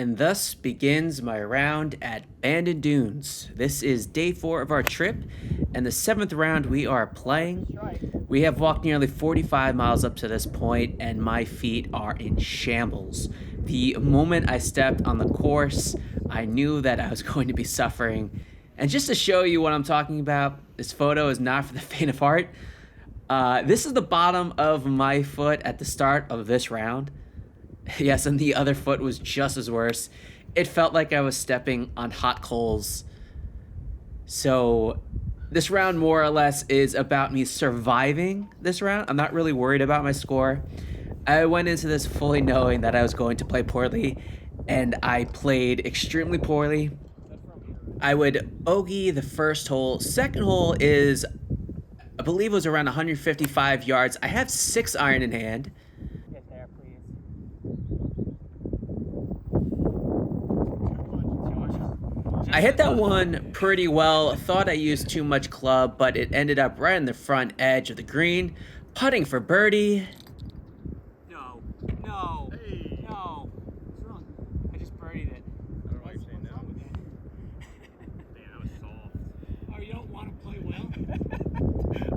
And thus begins my round at Bandon Dunes. This is day 4 of our trip, and the 7th round we are playing. We have walked nearly 45 miles up to this point, and my feet are in shambles. The moment I stepped on the course, I knew that I was going to be suffering. And just to show you what I'm talking about, this photo is not for the faint of heart. This is the bottom of my foot at the start of this round. Yes, and the other foot was just as worse. It felt like I was stepping on hot coals. So this round more or less is about me surviving this round. I'm not really worried about my score. I went into this fully knowing that I was going to play poorly, and I played extremely poorly. I would bogey the first hole. Second hole is, I believe it was around 155 yards. I have 6 iron in hand. Get there, please. I hit that one pretty well. Thought I used too much club, but it ended up right on the front edge of the green. Putting for birdie. No. Hey. No. What's wrong? I just birdied it. I don't know why you're saying no. Damn, that was soft. Oh, you don't want to play well?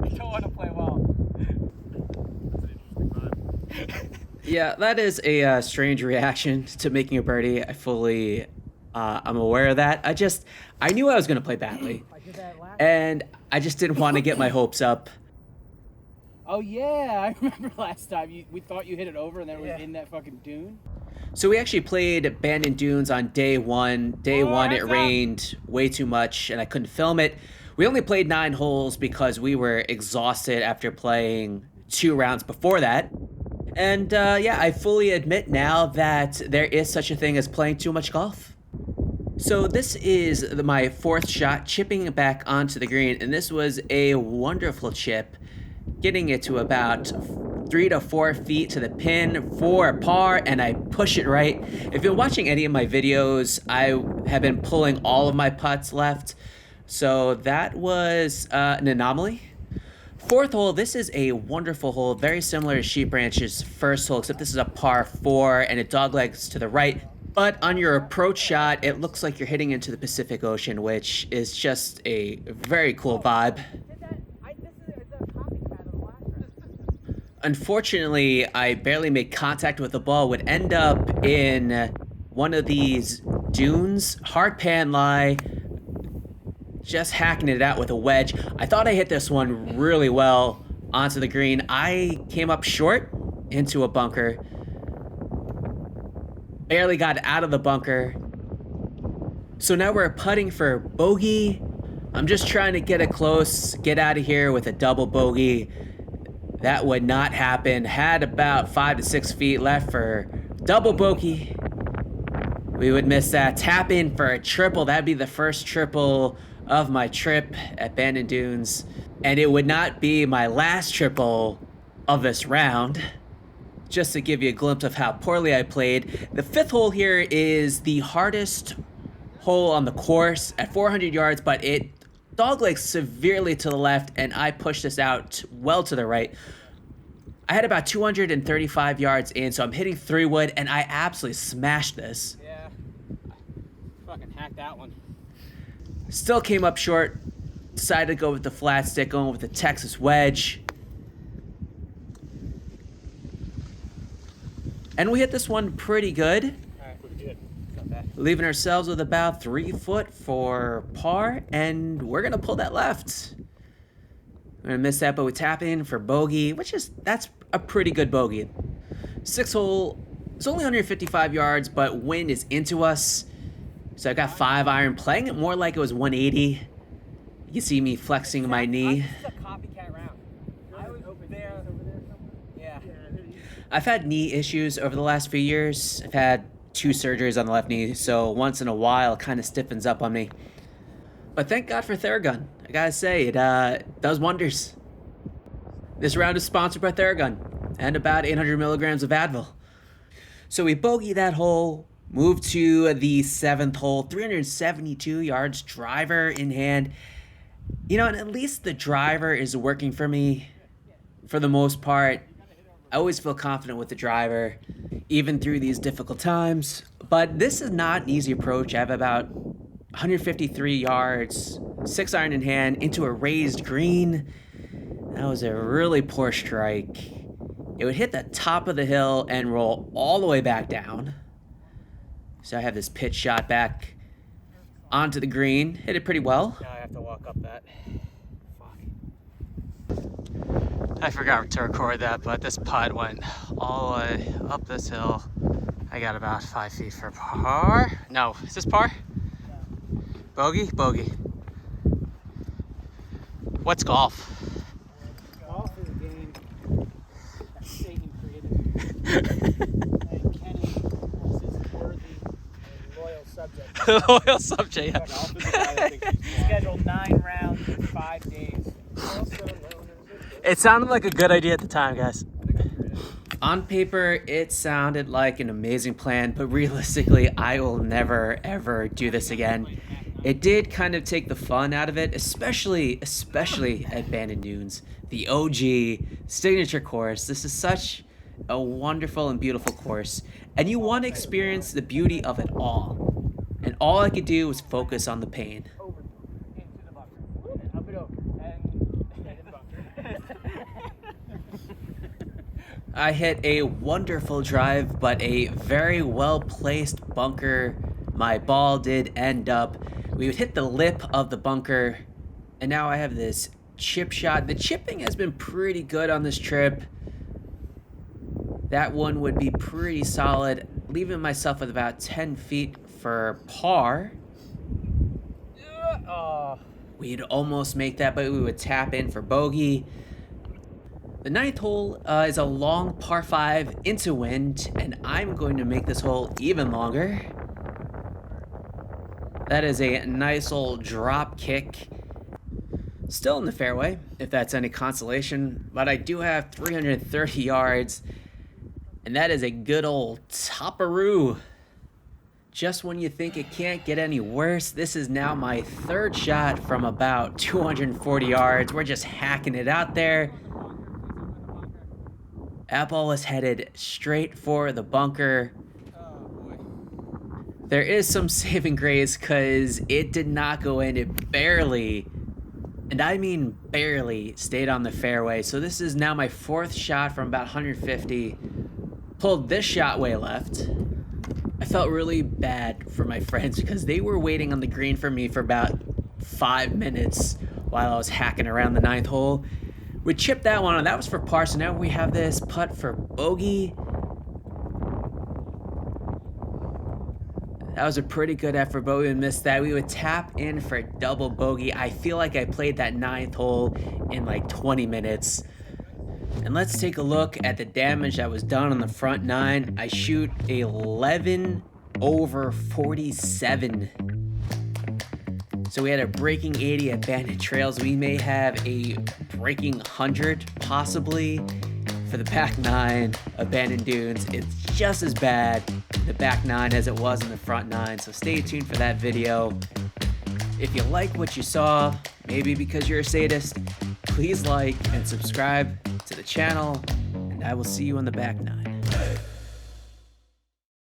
I don't want to play well. That's an interesting vibe. Yeah, that is a strange reaction to making a birdie. I'm aware of that. I knew I was going to play badly. I did that last And I just didn't want to get my hopes up. Oh, yeah. I remember last time. We thought you hit it over and then it was in that fucking dune. So we actually played Bandon Dunes on day 1. Day 1, it hands up. rained way too much and I couldn't film it. We only played 9 holes because we were exhausted after playing 2 rounds before that. And yeah, I fully admit now that there is such a thing as playing too much golf. So this is my 4th shot, chipping it back onto the green, and this was a wonderful chip, getting it to about 3 to 4 feet to the pin for par, and I push it right. If you're watching any of my videos, I have been pulling all of my putts left, so that was an anomaly. 4th hole, this is a wonderful hole, very similar to Sheep Ranch's first hole, except this is a par 4 and it doglegs to the right. But on your approach shot, it looks like you're hitting into the Pacific Ocean, which is just a very cool vibe. Unfortunately, I barely made contact with the ball, would end up in one of these dunes, hard pan lie, just hacking it out with a wedge. I thought I hit this one really well onto the green. I came up short into a bunker. Barely got out of the bunker. So now we're putting for bogey. I'm just trying to get it close, get out of here with a double bogey. That would not happen. Had about 5 to 6 feet left for double bogey. We would miss that. Tap in for a triple. That'd be the first triple of my trip at Bandon Dunes. And it would not be my last triple of this round. Just to give you a glimpse of how poorly I played, the 5th hole here is the hardest hole on the course at 400 yards, but it doglegs severely to the left, and I pushed this out well to the right. I had about 235 yards in, so I'm hitting 3-wood, and I absolutely smashed this. Yeah. Fucking hacked that one. Still came up short. Decided to go with the flat stick, going with the Texas wedge. And we hit this one pretty good. Alright, pretty good. Not bad. Leaving ourselves with about 3 foot for par, and we're gonna pull that left. We're gonna miss that, but we tap in for bogey, that's a pretty good bogey. 6th hole, it's only 155 yards, but wind is into us. So I got 5 iron, playing it more like it was 180. You can see me flexing my knee. This is a copycat round. I was over there somewhere. Yeah. I've had knee issues over the last few years. I've had 2 surgeries on the left knee, so once in a while it kind of stiffens up on me. But thank God for Theragun. I gotta say, it does wonders. This round is sponsored by Theragun and about 800 milligrams of Advil. So we bogey that hole, move to the 7th hole, 372 yards, driver in hand. You know, and at least the driver is working for me for the most part. I always feel confident with the driver, even through these difficult times. But this is not an easy approach. I have about 153 yards, 6-iron in hand, into a raised green. That was a really poor strike. It would hit the top of the hill and roll all the way back down. So I have this pitch shot back onto the green. Hit it pretty well. Now I have to walk up that. Fuck. I forgot to record that, but this putt went all the way up this hill. I got about 5 feet for par. No, is this par? No. Bogey? Bogey. What's golf? Golf is a game that Satan created. And Kenny was his worthy and loyal subject. Loyal subject, yeah. Golf is a guy that thinks he's Scheduled 9 rounds in 5 days. It sounded like a good idea at the time, guys. On paper, it sounded like an amazing plan, but realistically, I will never, ever do this again. It did kind of take the fun out of it, especially at Bandon Dunes, the OG signature course. This is such a wonderful and beautiful course, and you want to experience the beauty of it all. And all I could do was focus on the pain. Over. Into the bunker. Up and over. And in the bunker. I hit a wonderful drive, but a very well-placed bunker. My ball did end up. We would hit the lip of the bunker, and now I have this chip shot. The chipping has been pretty good on this trip. That one would be pretty solid, leaving myself with about 10 feet for par. We'd almost make that, but we would tap in for bogey. The 9th hole is a long par 5 into wind, and I'm going to make this hole even longer. That is a nice old drop kick. Still in the fairway, if that's any consolation, but I do have 330 yards, and that is a good old topperoo. Just when you think it can't get any worse, this is now my 3rd shot from about 240 yards. We're just hacking it out there. That ball was headed straight for the bunker. There is some saving grace because it did not go in. It barely, and I mean barely, stayed on the fairway. So this is now my 4th shot from about 150. Pulled this shot way left. I felt really bad for my friends because they were waiting on the green for me for about 5 minutes while I was hacking around the 9th hole. We chipped that one, and that was for par, so now we have this putt for bogey. That was a pretty good effort, but we missed that. We would tap in for double bogey. I feel like I played that 9th hole in like 20 minutes. And let's take a look at the damage that was done on the front 9. I shoot 11 over 47. So we had a breaking 80 at Bandon Trails. We may have a breaking 100 possibly for the back 9 of Bandon Dunes. It's just as bad in the back 9 as it was in the front 9. So stay tuned for that video. If you like what you saw, maybe because you're a sadist, please like and subscribe to the channel, and I will see you on the back 9.